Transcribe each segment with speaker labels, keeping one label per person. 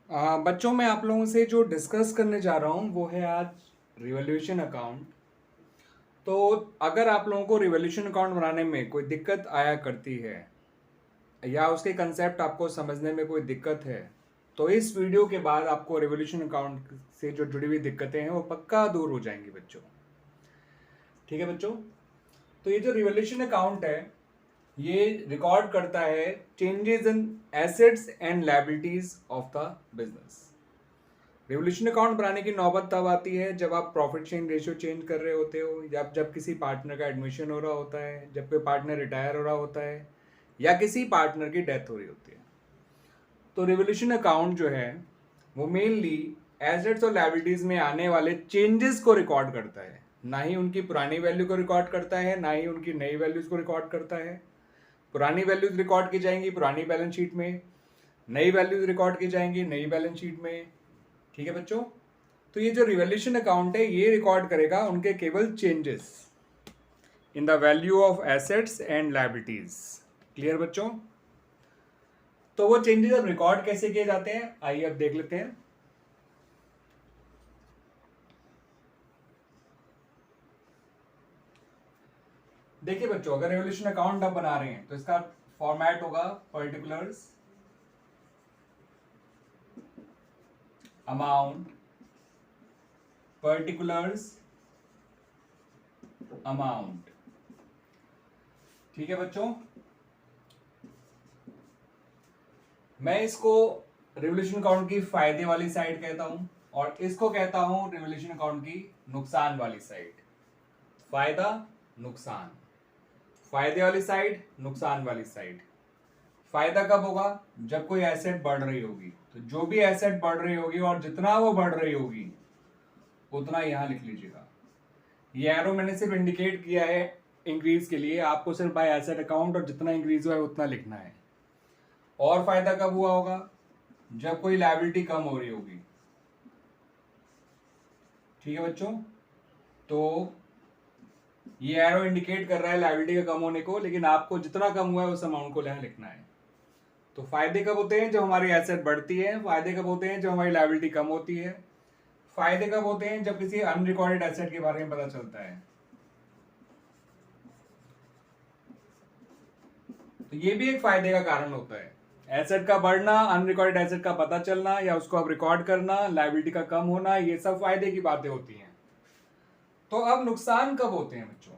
Speaker 1: बच्चों मैं आप लोगों से जो डिस्कस करने जा रहा हूँ वो है आज रिवॉल्यूशन अकाउंट। तो अगर आप लोगों को रिवॉल्यूशन अकाउंट बनाने में कोई दिक्कत आया करती है या उसके कंसेप्ट आपको समझने में कोई दिक्कत है तो इस वीडियो के बाद आपको रिवॉल्यूशन अकाउंट से जो जुड़ी हुई दिक्कतें हैं वो पक्का दूर हो जाएंगी बच्चों। ठीक है बच्चों। तो ये जो रिवॉल्यूशन अकाउंट है ये रिकॉर्ड करता है changes in assets and liabilities of the business. Revolution account बनाने की नौबत तब आती है जब आप प्रॉफिट शेयरिंग रेशियो चेंज कर रहे होते हो, या जब किसी पार्टनर का एडमिशन हो रहा होता है, जब कोई पार्टनर रिटायर हो रहा होता है, या किसी पार्टनर की डेथ हो रही होती है। तो रिवोल्यूशन अकाउंट जो है वो मेनली एसेट्स और लायबिलिटीज में आने वाले चेंजेस को रिकॉर्ड करता है, ना ही उनकी पुरानी वैल्यू को रिकॉर्ड करता है, ना ही उनकी नई वैल्यूज को रिकॉर्ड करता है। पुरानी वैल्यूज रिकॉर्ड की जाएंगी पुरानी बैलेंस शीट में, नई वैल्यूज रिकॉर्ड की जाएंगी नई बैलेंस शीट में। ठीक है बच्चों। तो ये जो रिवॉल्यूशन अकाउंट है ये रिकॉर्ड करेगा उनके केवल changes in the value of assets and liabilities. Clear बच्चों। तो वो चेंजेस अब रिकॉर्ड कैसे किए जाते हैं आइए अब देख लेते हैं। देखिए बच्चों, अगर रिवॉल्यूशन अकाउंट आप बना रहे हैं तो इसका फॉर्मेट होगा पर्टिकुलर्स, अमाउंट, पर्टिकुलर्स, अमाउंट। ठीक है बच्चों। मैं इसको रिवॉल्यूशन अकाउंट की फायदे वाली साइड कहता हूं और इसको कहता हूं रिवॉल्यूशन अकाउंट की नुकसान वाली साइड। फायदा, नुकसान, फायदे वाली साइड, नुकसान वाली साइड। फायदा कब होगा? जब कोई एसेट बढ़ रही होगी। तो जो भी एसेट बढ़ रही होगी और जितना वो बढ़ रही होगी उतना यहां लिख लीजिएगा। ये एरो मैंने सिर्फ इंडिकेट किया है इंक्रीज के लिए, आपको सिर्फ बाय एसेट अकाउंट और जितना इंक्रीज हुआ है उतना लिखना है। और फायदा कब हुआ होगा? जब कोई लायबिलिटी कम हो रही होगी। ठीक है बच्चों। तो ये एरो इंडिकेट कर रहा है लायबिलिटी का कम होने को, लेकिन आपको जितना कम हुआ है उस अमाउंट को यहां लिखना है। तो फायदे कब होते हैं? जब हमारी एसेट बढ़ती है। फायदे कब होते हैं? जब हमारी लायबिलिटी कम होती है। फायदे कब होते हैं? जब किसी अनरिकॉर्डेड एसेट के बारे में पता चलता है। तो ये भी एक फायदे का कारण होता है। एसेट का बढ़ना, अनरिकॉर्डेड एसेट का पता चलना या उसको अब रिकॉर्ड करना, लायबिलिटी का कम होना, ये सब फायदे की बातें होती हैं। तो अब नुकसान कब होते हैं बच्चों?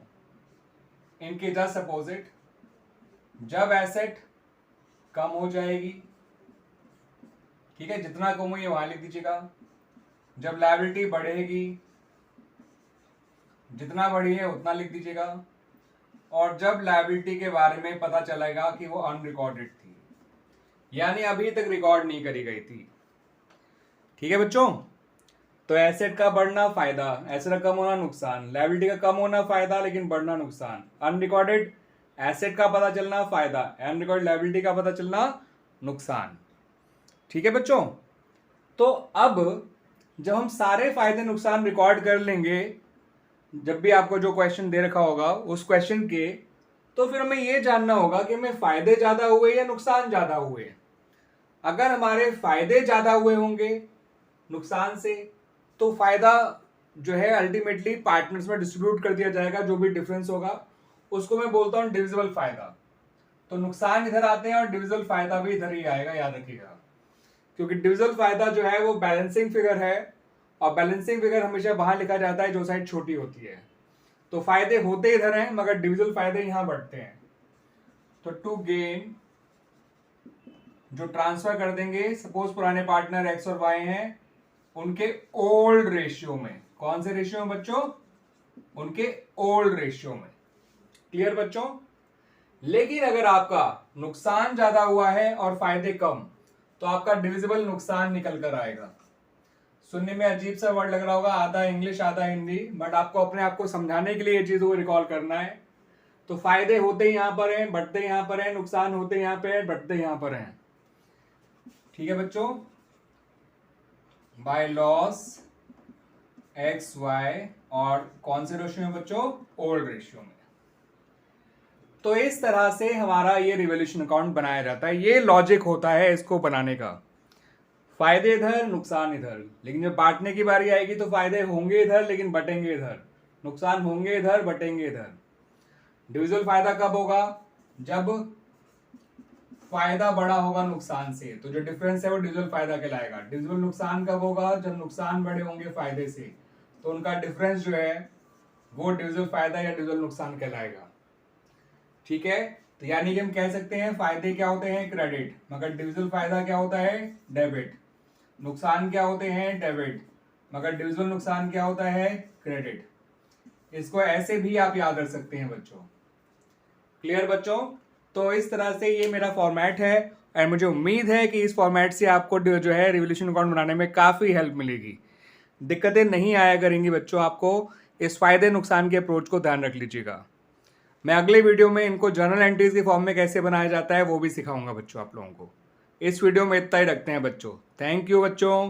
Speaker 1: इनके जस्ट अपोजिट। जब एसेट कम हो जाएगी, ठीक है, जितना कम हुई है वहां लिख दीजिएगा। जब लायबिलिटी बढ़ेगी, जितना बढ़ी है उतना लिख दीजिएगा। और जब लायबिलिटी के बारे में पता चलेगा कि वो अनरिकॉर्डेड थी, यानी अभी तक रिकॉर्ड नहीं करी गई थी। ठीक है बच्चों। तो एसेट का बढ़ना फायदा, एसेट का कम होना नुकसान, लायबिलिटी का कम होना फायदा लेकिन बढ़ना नुकसान, अनरिकॉर्डेड एसेट का पता चलना फायदा, अनरिकॉर्डेड लायबिलिटी का पता चलना नुकसान। ठीक है बच्चों। तो अब जब हम सारे फायदे नुकसान रिकॉर्ड कर लेंगे, जब भी आपको जो क्वेश्चन दे रखा होगा उस क्वेश्चन के, तो फिर हमें यह जानना होगा कि हमें फायदे ज्यादा हुए या नुकसान ज्यादा हुए। अगर हमारे फायदे ज्यादा हुए होंगे नुकसान से, तो फायदा जो है अल्टीमेटली पार्टनर्स में डिस्ट्रीब्यूट कर दिया जाएगा, जो भी डिफरेंस होगा उसको मैं बोलता हूं डिविजिबल फायदा। तो नुकसान इधर आते हैं और डिविजिबल फायदा भी इधर ही आएगा, याद रखिएगा। क्योंकि डिविजिबल फायदा जो है वो बैलेंसिंग फिगर है और बैलेंसिंग फिगर हमेशा वहां लिखा जाता है जो साइड छोटी होती है। तो फायदे होते इधर हैं मगर डिविजिबल फायदे यहां बढ़ते हैं। तो टू गेन जो ट्रांसफर कर देंगे, सपोज पुराने पार्टनर एक्स और वाई हैं, उनके ओल्ड रेशियो में। कौन से रेशियो में बच्चों? उनके ओल्ड रेशियो में। क्लियर बच्चों। लेकिन अगर आपका नुकसान ज्यादा हुआ है और फायदे कम, तो आपका डिविजिबल नुकसान निकल कर आएगा। सुनने में अजीब सा वर्ड लग रहा होगा, आधा इंग्लिश आधा हिंदी, बट आपको अपने आप को समझाने के लिए ये चीजों को रिकॉल करना है। तो फायदे होते यहां पर हैं, बढ़ते यहां पर हैं, नुकसान होते यहां पे हैं, बढ़ते यहां पर हैं। ठीक है बच्चों। बाय लॉस एक्स वाई, और कौन से रेशियो में बच्चों? ओल्ड रेशियो में। तो इस तरह से हमारा ये रिवॉल्यूशन अकाउंट बनाया जाता है। ये लॉजिक होता है इसको बनाने का। फायदे इधर नुकसान इधर, लेकिन जब बांटने की बारी आएगी तो फायदे होंगे इधर लेकिन बटेंगे इधर, नुकसान होंगे इधर बटेंगे इधर। डिविजिबल फायदा कब होगा? जब फायदा बड़ा होगा नुकसान से, तो जो डिफरेंस है वो डिविजिबल फायदा कहलाएगा। डिविजिबल नुकसान कब होगा? जब नुकसान बड़े होंगे फायदे से, तो उनका डिफरेंस जो है वो डिविजिबल फायदा या डिविजिबल नुकसान कहलाएगा। ठीक है, तो यानी कि हम कह सकते हैं फायदे क्या होते हैं? क्रेडिट, मगर डिविजिबल फायदा क्या होता है? डेबिट। नुकसान क्या होते हैं? डेबिट, मगर डिविजिबल नुकसान क्या होता है? क्रेडिट। इसको ऐसे भी आप याद रख सकते हैं बच्चों। क्लियर बच्चों? तो इस तरह से ये मेरा फॉर्मेट है और मुझे उम्मीद है कि इस फॉर्मेट से आपको जो है रिवोल्यूशन अकाउंट बनाने में काफ़ी हेल्प मिलेगी, दिक्कतें नहीं आया करेंगी बच्चों। आपको इस फायदे नुकसान के अप्रोच को ध्यान रख लीजिएगा। मैं अगले वीडियो में इनको जर्नल एंट्रीज के फॉर्म में कैसे बनाया जाता है वो भी सिखाऊंगा बच्चों आप लोगों को। इस वीडियो में इतना ही रखते हैं बच्चों। थैंक यू बच्चों।